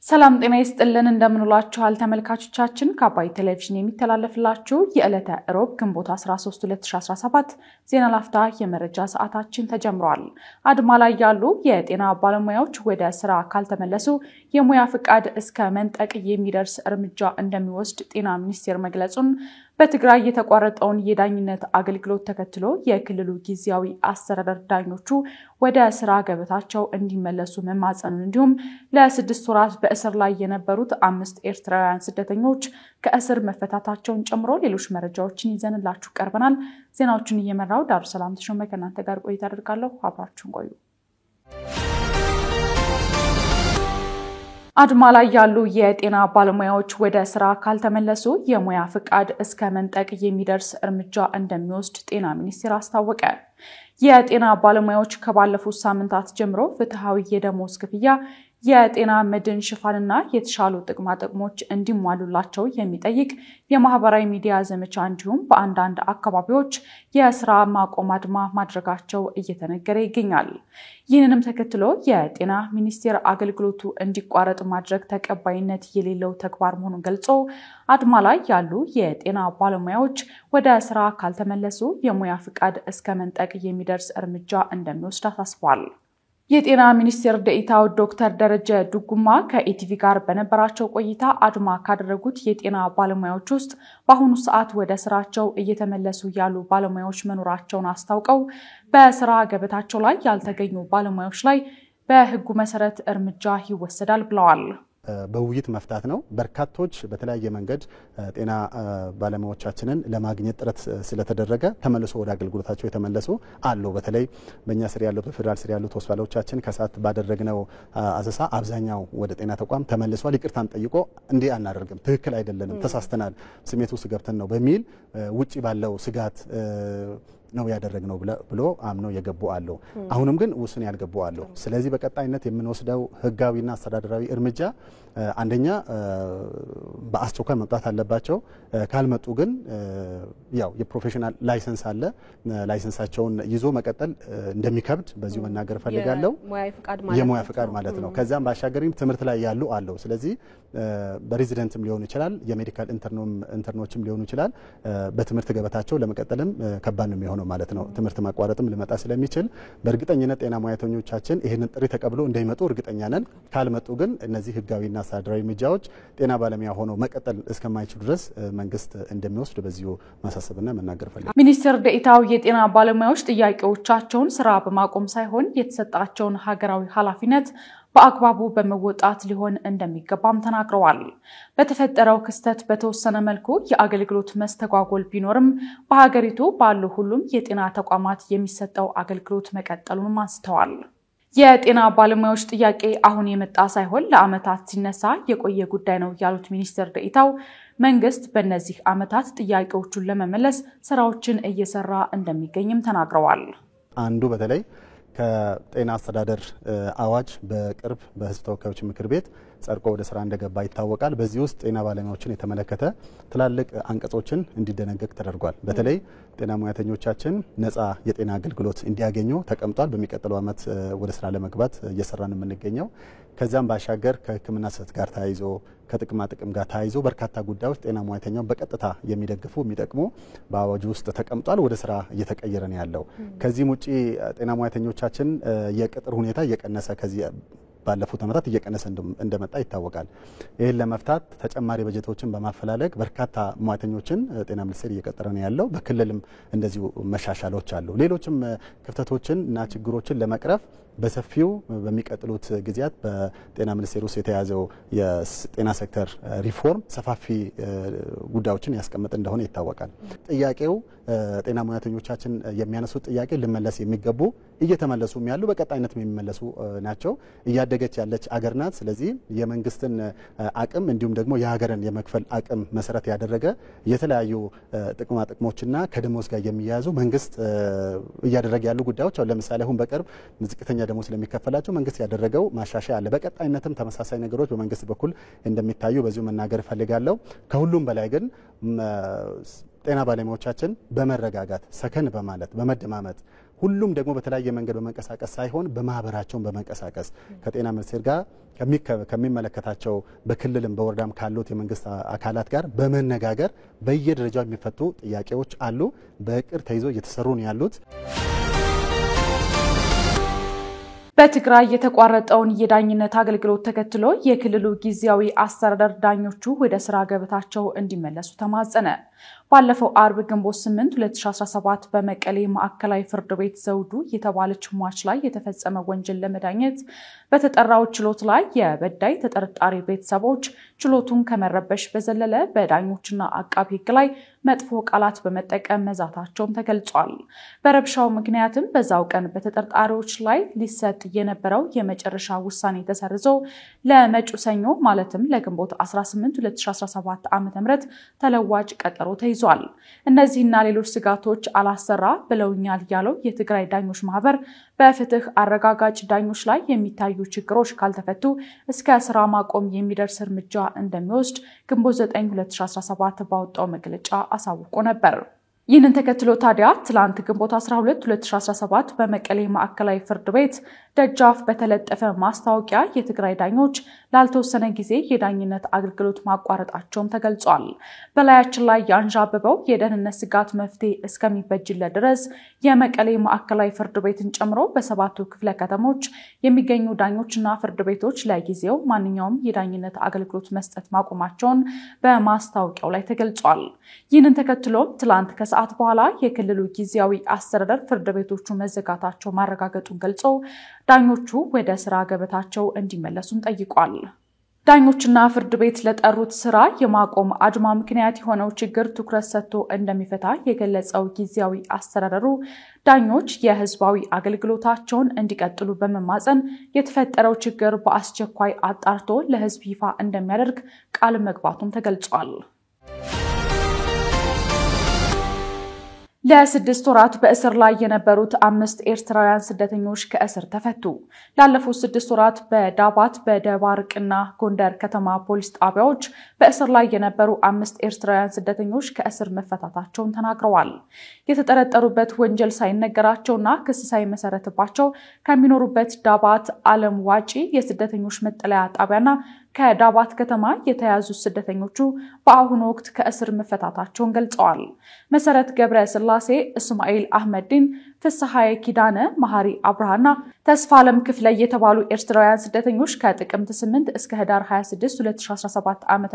ሰላም ጤና ይስጥልን እንደምንላችኋል ተመልካቾቻችን ከአባይ ቴሌቪዥን የሚተላለፍላችሁ የዕለተ ሮብ ግንቦት 13 2017 ዜና ላፍታ የመረጃ ሰዓታችን ተጀምሯል። አድማ ላይ ያሉ የጤና ባለሙያዎች ወደ ስራ ካልተመለሱ የሙያ ፍቃድ እስከ መንጠቅ የሚደርስ እርምጃ እንደሚወስድ ጤና ሚኒስቴር መግለጹን በትግራይ የተቋረጠውን የዳኝነት አገልግሎት ተከትሎ የክልሉ ጊዜያዊ አስተዳደር ዳኞቹ ወደ ስራ ገበታቸው እንዲመለሱ መማጸኑን እንዲሁም ለ6 ወራት በእስር ላይ የነበሩት 5 ኤርትራውያን ስደተኞች ከእስር መፈታታቸውን ጨምሮ ሌሎች መረጃዎችን ይዘንላችሁ ቀርበናል። ዜናዎቹን እየመራው ዳሩሰላም ተሾመ ከናንተ ጋር ቆይታ አደርጋለሁ። አብራችሁን ቆዩ። አድማ ላይ ያሉ የጤና ባለሙያዎች ወደ ስራ ካልተመለሱ የሙያ ፍቃድ እስከ መንጠቅ የሚደርስ እርምጃ እንደሚወስድ ጤና ሚኒስቴር አስታወቀ። የጤና ባለሙያዎች ከባለፉት ሳምንታት ጀምሮ ፍትሃዊ የደሞዝ ክፍያ የጤና መድን ሽፋንና የተሻሉ ጥቅማ ጥቅሞች እንዲሟሉላቸው የሚጠይቅ የማህበራዊ ሚዲያ ዘመቻ እንዲሁም በአንዳንድ አካባቢዎች የስራ ማቆም አድማ ማድረጋቸው እየተነገረ ይገኛል። ይህንንም ተከትሎ የጤና ሚኒስቴር አገልግሎቱ እንዲቋረጥ ማድረግ ተቀባይነት የሌለው ተግባር መሆኑን ገልጾ አድማ ላይ ያሉ የጤና ባለሙያዎች ወደ ስራ ካልተመለሱ የሙያ ፍቃድ እስከ መንጠቅ የሚደርስ እርምጃ እንደሚወስድ አሳስቧል። የጤና ሚኒስቴር ዴኤታው ዶክተር ደረጀ ዱጉማ ከኢቲቪ ጋር በነበራቸው ቆይታ አድማ ካደረጉት የጤና ባለሙያዎች ውስጥ በአሁኑ ሰዓት ወደ ስራቸው እየተመለሱ ያሉ ባለሙያዎች መኖራቸውን አስታውቀው በስራ ገበታቸው ላይ ያልተገኙ ባለሙያዎች ላይ በሕጉ መሰረት እርምጃ ይወሰዳል ብለዋል። በውይይት መፍታት ነው። በርካቶች በተለያየ መንገድ ጤና ባለሙያዎቻችንን ለማግኘት ጥረት ስለተደረገ ተመልሶ ወደ አገልግሎታቸው የተመለሱ አሉ። በተለይ በእኛ ስር ያሉት በፌደራል ስር ያሉት ሆስፒታሎቻችን ከሰዓት ባደረግነው አሰሳ አብዛኛው ወደ ጤና ተቋም ተመልሷል። ይቅርታም ጠይቆ እንዲህ አናደርግም፣ ትክክል አይደለንም፣ ተሳስተናል፣ ስሜት ውስጥ ገብተን ነው በሚል ውጪ ባለው ስጋት ነው ያደረግነው ብሎ አምነው የገቡ አሉ። አሁንም ግን ውስን ያልገቡ አሉ። ስለዚህ በቀጣይነት የምንወስደው ህጋዊና አስተዳደራዊ እርምጃ አንደኛ በአስቸኳይ መምጣት አለባቸው። ካልመጡ ግን ያው የፕሮፌሽናል ላይሰንስ አለ፣ ላይሰንሳቸውን ይዞ መቀጠል እንደሚከብድ በዚሁ መናገር ፈልጋለሁ። የሙያ ፍቃድ ማለት ነው። ከዛም ባሻገርም ትምህርት ላይ ያሉ አሉ። ስለዚህ በሬዚደንትም ሊሆን ይችላል፣ የሜዲካል ኢንተርኖችም ሊሆኑ ይችላል። በትምህርት ገበታቸው ለመቀጠልም ከባድ ነው የሚሆነው ማለት ነው። ትምህርት ማቋረጥም ሊመጣ ስለሚችል በእርግጠኝነት ጤና ሙያተኞቻችን ይህንን ጥሪ ተቀብለው እንደሚመጡ እርግጠኛ ነን። ካልመጡ ግን እነዚህ ህጋዊና አስተዳደራዊ እርምጃዎች ጤና ባለሙያ ሆነው መቀጠል እስከማይችሉ ድረስ መንግስት እንደሚወስድ በዚሁ ማሳሰብና መናገር ፈልጋለሁ። ሚኒስትር ዴኤታው የጤና ባለሙያዎች ጥያቄዎቻቸውን ስራ በማቆም ሳይሆን የተሰጣቸውን ሀገራዊ ኃላፊነት በአግባቡ በመወጣት ሊሆን እንደሚገባም ተናግረዋል። በተፈጠረው ክስተት በተወሰነ መልኩ የአገልግሎት መስተጓጎል ቢኖርም በሀገሪቱ ባሉ ሁሉም የጤና ተቋማት የሚሰጠው አገልግሎት መቀጠሉን አንስተዋል። የጤና ባለሙያዎች ጥያቄ አሁን የመጣ ሳይሆን ለአመታት ሲነሳ የቆየ ጉዳይ ነው ያሉት ሚኒስትር ዴኤታው መንግስት በእነዚህ አመታት ጥያቄዎቹን ለመመለስ ስራዎችን እየሰራ እንደሚገኝም ተናግረዋል። አንዱ በተለይ ከጤና አስተዳደር አዋጅ በቅርብ በህዝብ ተወካዮች ምክር ቤት ጸድቆ ወደ ስራ እንደገባ ይታወቃል። በዚህ ውስጥ ጤና ባለሙያዎችን የተመለከተ ትላልቅ አንቀጾችን እንዲደነገግ ተደርጓል። በተለይ ጤና ሙያተኞቻችን ነፃ የጤና አገልግሎት እንዲያገኙ ተቀምጧል። በሚቀጥለው አመት ወደ ስራ ለመግባት እየሰራን የምንገኘው ከዛም ባሻገር ከህክምና ስህተት ጋር ተያይዞ ከጥቅማ ጥቅም ጋር ተያይዞ በርካታ ጉዳዮች ጤና ሙያተኛው በቀጥታ የሚደግፉ የሚጠቅሙ በአዋጁ ውስጥ ተቀምጧል። ወደ ስራ እየተቀየረ ነው ያለው። ከዚህም ውጪ ጤና ሙያተኞቻችን የቅጥር ሁኔታ እየቀነሰ ከዚህ ባለፉት አመታት እየቀነሰ እንደመጣ ይታወቃል። ይህን ለመፍታት ተጨማሪ በጀቶችን በማፈላለግ በርካታ ሙያተኞችን ጤና ሚኒስቴር እየቀጠረ ነው ያለው። በክልልም እንደዚሁ መሻሻሎች አሉ። ሌሎችም ክፍተቶችን እና ችግሮችን ለመቅረፍ በሰፊው በሚቀጥሉት ጊዜያት በጤና ሚኒስቴር ውስጥ የተያዘው የጤና ሴክተር ሪፎርም ሰፋፊ ጉዳዮችን ያስቀምጥ እንደሆነ ይታወቃል። ጥያቄው ጤና ሙያተኞቻችን የሚያነሱት ጥያቄ ልመለስ የሚገቡ እየተመለሱም ያሉ በቀጣይነት የሚመለሱ ናቸው። እያደገች ያለች አገር ናት። ስለዚህ የመንግስትን አቅም እንዲሁም ደግሞ የሀገርን የመክፈል አቅም መሰረት ያደረገ የተለያዩ ጥቅማ ጥቅሞችና ከደሞዝ ጋር የሚያያዙ መንግስት እያደረገ ያሉ ጉዳዮች አሉ። ለምሳሌ አሁን በቅርብ ዝቅተኛ ደሞዝ ስለሚከፈላቸው መንግስት ያደረገው ማሻሻያ አለ። በቀጣይነትም ተመሳሳይ ነገሮች በመንግስት በኩል እንደሚታዩ በዚሁ መናገር ፈልጋለሁ። ከሁሉም በላይ ግን ጤና ባለሙያዎቻችን በመረጋጋት ሰከን በማለት በመደማመጥ ሁሉም ደግሞ በተለያየ መንገድ በመንቀሳቀስ ሳይሆን በማህበራቸው በመንቀሳቀስ ከጤና ሚኒስቴር ጋር ከሚመለከታቸው በክልልም በወረዳም ካሉት የመንግስት አካላት ጋር በመነጋገር በየደረጃው የሚፈቱ ጥያቄዎች አሉ። በእቅድ ተይዞ እየተሰሩ ነው ያሉት። በትግራይ የተቋረጠውን የዳኝነት አገልግሎት ተከትሎ የክልሉ ጊዜያዊ አስተዳደር ዳኞቹ ወደ ስራ ገበታቸው እንዲመለሱ ተማጸነ። ባለፈው አርብ ግንቦት 8 2017 በመቀሌ ማዕከላዊ ፍርድ ቤት ዘውዱ የተባለች ሟች ላይ የተፈጸመ ወንጀል ለመዳኘት በተጠራው ችሎት ላይ የበዳይ ተጠርጣሪ ቤተሰቦች ችሎቱን ከመረበሽ በዘለለ በዳኞችና አቃቢ ሕግ ላይ መጥፎ ቃላት በመጠቀም መዛታቸውን ተገልጿል። በረብሻው ምክንያትም በዛው ቀን በተጠርጣሪዎች ላይ ሊሰጥ የነበረው የመጨረሻ ውሳኔ ተሰርዞ ለመጪው ሰኞ ማለትም ለግንቦት 18 2017 ዓ.ም ተለዋጭ ቀጠሮ ተይዟል። እነዚህና ሌሎች ስጋቶች አላሰራ ብለውኛል ያለው የትግራይ ዳኞች ማህበር በፍትህ አረጋጋጭ ዳኞች ላይ የሚታዩ ችግሮች ካልተፈቱ እስከ ስራ ማቆም የሚደርስ እርምጃ እንደሚወስድ ግንቦት 9 2017 ባወጣው መግለጫ አሳውቆ ነበር። ይህንን ተከትሎ ታዲያ ትላንት ግንቦት 12 2017 በመቀሌ ማዕከላዊ ፍርድ ቤት ደጃፍ በተለጠፈ ማስታወቂያ የትግራይ ዳኞች ላልተወሰነ ጊዜ የዳኝነት አገልግሎት ማቋረጣቸውን ተገልጿል። በላያችን ላይ ያንዣበበው የደህንነት ስጋት መፍትሄ እስከሚበጅለት ድረስ የመቀሌ ማዕከላዊ ፍርድ ቤትን ጨምሮ በሰባቱ ክፍለ ከተሞች የሚገኙ ዳኞችና ፍርድ ቤቶች ለጊዜው ማንኛውም የዳኝነት አገልግሎት መስጠት ማቆማቸውን በማስታወቂያው ላይ ተገልጿል። ይህንን ተከትሎ ትላንት ከሰዓት በኋላ የክልሉ ጊዜያዊ አስተዳደር ፍርድ ቤቶቹ መዘጋታቸው ማረጋገጡን ገልጾ ዳኞቹ ወደ ስራ ገበታቸው እንዲመለሱም ጠይቋል። ዳኞችና ፍርድ ቤት ለጠሩት ስራ የማቆም አድማ ምክንያት የሆነው ችግር ትኩረት ሰጥቶ እንደሚፈታ የገለጸው ጊዜያዊ አስተዳደሩ ዳኞች የህዝባዊ አገልግሎታቸውን እንዲቀጥሉ በመማጸን የተፈጠረው ችግር በአስቸኳይ አጣርቶ ለህዝብ ይፋ እንደሚያደርግ ቃል መግባቱን ተገልጿል። ለ6 ወራት በእስር ላይ የነበሩት 5 ኤርትራውያን ስደተኞች ከእስር ተፈቱ። ላለፉት 6 ወራት በዳባት በደባርቅና ጎንደር ከተማ ፖሊስ ጣቢያዎች በእስር ላይ የነበሩ 5 ኤርትራውያን ስደተኞች ከእስር መፈታታቸውን ተናግረዋል። የተጠረጠሩበት ወንጀል ሳይነገራቸውና ክስ ሳይመሰረትባቸው ከሚኖሩበት ዳባት ዓለም ዋጪ የስደተኞች መጠለያ ጣቢያና ከዳባት ከተማ የተያዙ ስደተኞቹ በአሁኑ ወቅት ከእስር መፈታታቸውን ገልጸዋል። መሰረት ገብረ ስላሴ፣ እስማኤል አህመድን፣ ፍስሐይ ኪዳነ፣ መሐሪ አብርሃና ተስፋ ዓለም ክፍለ የተባሉ ኤርትራውያን ስደተኞች ከጥቅምት 8 እስከ ህዳር 26 2017 ዓ.ም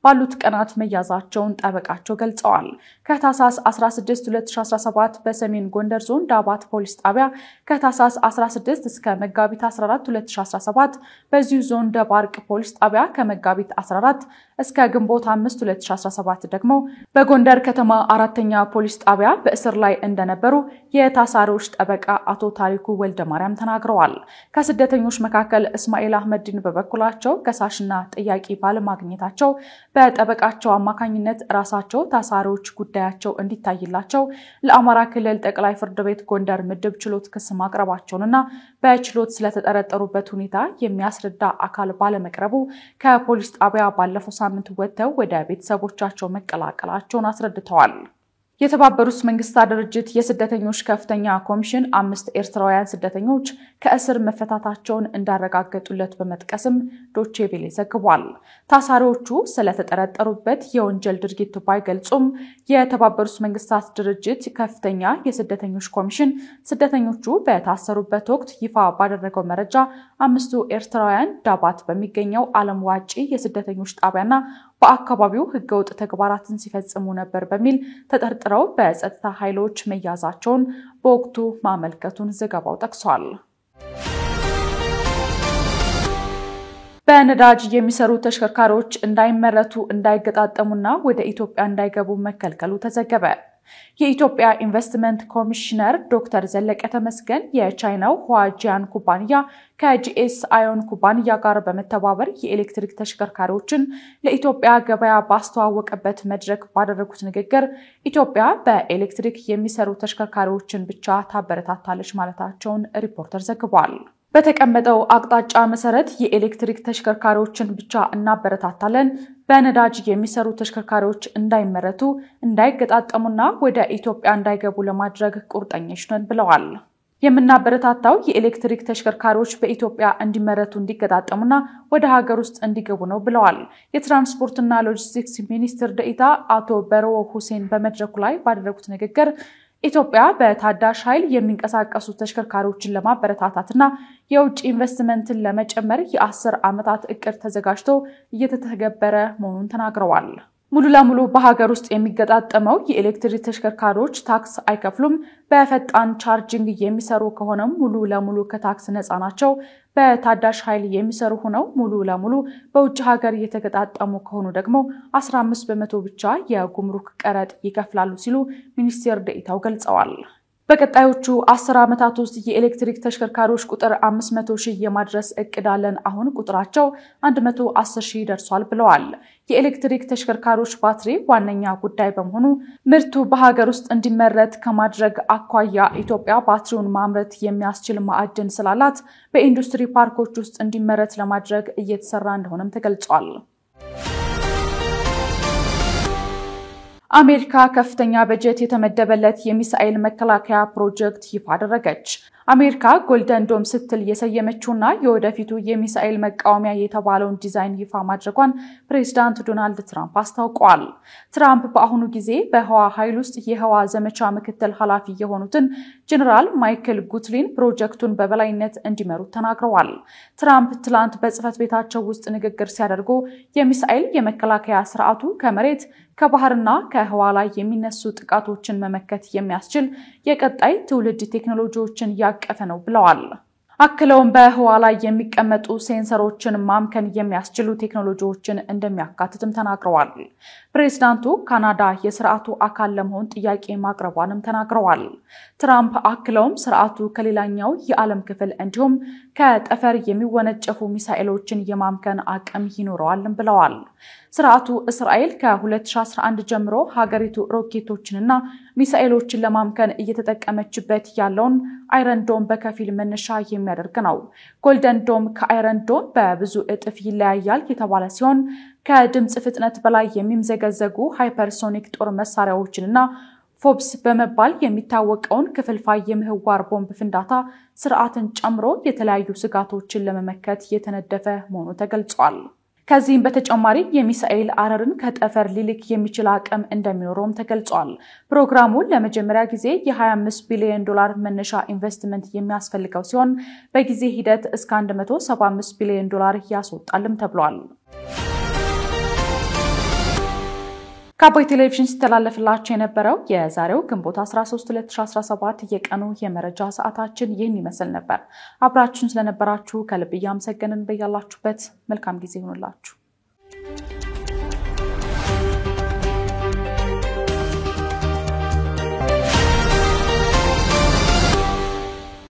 ባሉት ቀናት መያዛቸውን ጠበቃቸው ገልጸዋል። ከታህሳስ 16 2017 በሰሜን ጎንደር ዞን ዳባት ፖሊስ ጣቢያ፣ ከታህሳስ 16 እስከ መጋቢት 14 2017 በዚሁ ዞን ደባርቅ ፖሊስ ጣቢያ፣ ከመጋቢት 14 እስከ ግንቦት 5 2017 ደግሞ በጎንደር ከተማ 4ኛ ፖሊስ ጣቢያ በእስር ላይ እንደነበሩ የታሳሪዎች ጠበቃ አቶ ታሪኩ ወልደማርያም ተናግረዋል። ከስደተኞች መካከል እስማኤል አህመድን በበኩላቸው ከሳሽና ጥያቄ ባለማግኘታቸው በጠበቃቸው አማካኝነት ራሳቸው ታሳሪዎች ጉዳያቸው እንዲታይላቸው ለአማራ ክልል ጠቅላይ ፍርድ ቤት ጎንደር ምድብ ችሎት ክስ ማቅረባቸውንና በችሎት ስለተጠረጠሩበት ሁኔታ የሚያስረዳ አካል ባለመቅረቡ ከፖሊስ ጣቢያ ባለፈው ሳምንት ወጥተው ወደ ቤተሰቦቻቸው መቀላቀላቸውን አስረድተዋል። የተባበሩት መንግስታት ድርጅት የስደተኞች ከፍተኛ ኮሚሽን 5 ኤርትራውያን ስደተኞች ከእስር መፈታታቸውን እንዳረጋገጡለት በመጥቀስም ዶቼ ቬለ ዘግቧል። ታሳሪዎቹ ስለተጠረጠሩበት የወንጀል ድርጊት ባይገልጹም የተባበሩት መንግስታት ድርጅት ከፍተኛ የስደተኞች ኮሚሽን ስደተኞቹ በታሰሩበት ወቅት ይፋ ባደረገው መረጃ 5ቱ ኤርትራውያን ዳባት በሚገኘው ዓለም ዋጪ የስደተኞች ጣቢያና በአካባቢው ህገወጥ ተግባራትን ሲፈጽሙ ነበር በሚል ተጠርጥረው በጸጥታ ኃይሎች መያዛቸውን በወቅቱ ማመልከቱን ዘገባው ጠቅሷል። በነዳጅ የሚሰሩ ተሽከርካሪዎች እንዳይመረቱ እንዳይገጣጠሙና ወደ ኢትዮጵያ እንዳይገቡ መከልከሉ ተዘገበ። የኢትዮጵያ ኢንቨስትመንት ኮሚሽነር ዶክተር ዘለቀ ተመስገን የቻይናው ሁዋጂያን ኩባንያ ከጂኤስ አዮን ኩባንያ ጋር በመተባበር የኤሌክትሪክ ተሽከርካሪዎችን ለኢትዮጵያ ገበያ ባስተዋወቀበት መድረክ ባደረጉት ንግግር ኢትዮጵያ በኤሌክትሪክ የሚሰሩ ተሽከርካሪዎችን ብቻ ታበረታታለች ማለታቸውን ሪፖርተር ዘግቧል። በተቀመጠው አቅጣጫ መሰረት የኤሌክትሪክ ተሽከርካሪዎችን ብቻ እናበረታታለን፣ በነዳጅ የሚሰሩ ተሽከርካሪዎች እንዳይመረቱ እንዳይገጣጠሙና ወደ ኢትዮጵያ እንዳይገቡ ለማድረግ ቁርጠኞች ነን ብለዋል። የምናበረታታው የኤሌክትሪክ ተሽከርካሪዎች በኢትዮጵያ እንዲመረቱ እንዲገጣጠሙና ወደ ሀገር ውስጥ እንዲገቡ ነው ብለዋል። የትራንስፖርትና ሎጂስቲክስ ሚኒስትር ዴኤታ አቶ በረዎ ሁሴን በመድረኩ ላይ ባደረጉት ንግግር ኢትዮጵያ በታዳሽ ኃይል የሚንቀሳቀሱ ተሽከርካሪዎችን ለማበረታታትና የውጭ ኢንቨስትመንትን ለመጨመር የ10 ዓመታት እቅድ ተዘጋጅቶ እየተተገበረ መሆኑን ተናግረዋል። ሙሉ ለሙሉ በሀገር ውስጥ የሚገጣጠመው የኤሌክትሪክ ተሽከርካሪዎች ታክስ አይከፍሉም። በፈጣን ቻርጂንግ የሚሰሩ ከሆነም ሙሉ ለሙሉ ከታክስ ነፃ ናቸው። በታዳሽ ኃይል የሚሰሩ ሆነው ሙሉ ለሙሉ በውጭ ሀገር የተገጣጠሙ ከሆኑ ደግሞ 15 በመቶ ብቻ የጉምሩክ ቀረጥ ይከፍላሉ ሲሉ ሚኒስትር ዴኤታው ገልጸዋል። በቀጣዮቹ 10 ዓመታት ውስጥ የኤሌክትሪክ ተሽከርካሪዎች ቁጥር 500,000 የማድረስ እቅድ አለን። አሁን ቁጥራቸው 110,000 ደርሷል ብለዋል። የኤሌክትሪክ ተሽከርካሪዎች ባትሪ ዋነኛ ጉዳይ በመሆኑ ምርቱ በሀገር ውስጥ እንዲመረት ከማድረግ አኳያ ኢትዮጵያ ባትሪውን ማምረት የሚያስችል ማዕድን ስላላት በኢንዱስትሪ ፓርኮች ውስጥ እንዲመረት ለማድረግ እየተሰራ እንደሆነም ተገልጿል። አሜሪካ ከፍተኛ በጀት የተመደበለት የሚሳኤል መከላከያ ፕሮጀክት ይፋ አደረገች። አሜሪካ ጎልደን ዶም ስትል የሰየመችውና የወደፊቱ የሚሳኤል መቃወሚያ የተባለውን ዲዛይን ይፋ ማድረጓን ፕሬዝዳንት ዶናልድ ትራምፕ አስታውቀዋል። ትራምፕ በአሁኑ ጊዜ በህዋ ኃይል ውስጥ የህዋ ዘመቻ ምክትል ኃላፊ የሆኑትን ጀነራል ማይክል ጉትሊን ፕሮጀክቱን በበላይነት እንዲመሩ ተናግረዋል። ትራምፕ ትላንት በጽህፈት ቤታቸው ውስጥ ንግግር ሲያደርጉ የሚሳኤል የመከላከያ ስርዓቱ ከመሬት ከባህርና ከህዋ ላይ የሚነሱ ጥቃቶችን መመከት የሚያስችል የቀጣይ ትውልድ ቴክኖሎጂዎችን ያቀፈ ነው ብለዋል። አክለውም በህዋ ላይ የሚቀመጡ ሴንሰሮችን ማምከን የሚያስችሉ ቴክኖሎጂዎችን እንደሚያካትትም ተናግረዋል። ፕሬዝዳንቱ ካናዳ የስርዓቱ አካል ለመሆን ጥያቄ ማቅረቧንም ተናግረዋል። ትራምፕ አክለውም ስርዓቱ ከሌላኛው የዓለም ክፍል እንዲሁም ከጠፈር የሚወነጨፉ ሚሳኤሎችን የማምከን አቅም ይኖረዋልም ብለዋል። ስርዓቱ እስራኤል ከ2011 ጀምሮ ሀገሪቱ ሮኬቶችንና ሚሳኤሎችን ለማምከን እየተጠቀመችበት ያለውን አይረን ዶም በከፊል መነሻ የሚያደርግ ነው። ጎልደን ዶም ከአይረን ዶም በብዙ እጥፍ ይለያያል የተባለ ሲሆን ከድምጽ ፍጥነት በላይ የሚምዘገዘጉ ሃይፐርሶኒክ ጦር መሳሪያዎችንና ፎብስ በመባል የሚታወቀውን ክፍልፋይ የምህዋር ቦምብ ፍንዳታ ስርዓትን ጨምሮ የተለያዩ ስጋቶችን ለመመከት የተነደፈ መሆኑ ተገልጿል። ከዚህም በተጨማሪ የሚሳኤል አረርን ከጠፈር ሊልክ የሚችል አቅም እንደሚኖረውም ተገልጿል። ፕሮግራሙ ለመጀመሪያ ጊዜ የ$25 ቢሊዮን መነሻ ኢንቨስትመንት የሚያስፈልገው ሲሆን በጊዜ ሂደት እስከ $175 ቢሊዮን ያስወጣልም ተብሏል። ከአባይ ቴሌቪዥን ሲተላለፍላችሁ የነበረው የዛሬው ግንቦት 13 2017 የቀኑ የመረጃ ሰዓታችን ይህን ይመስል ነበር። አብራችሁን ስለነበራችሁ ከልብ እያመሰገንን በያላችሁበት መልካም ጊዜ ይሁንላችሁ።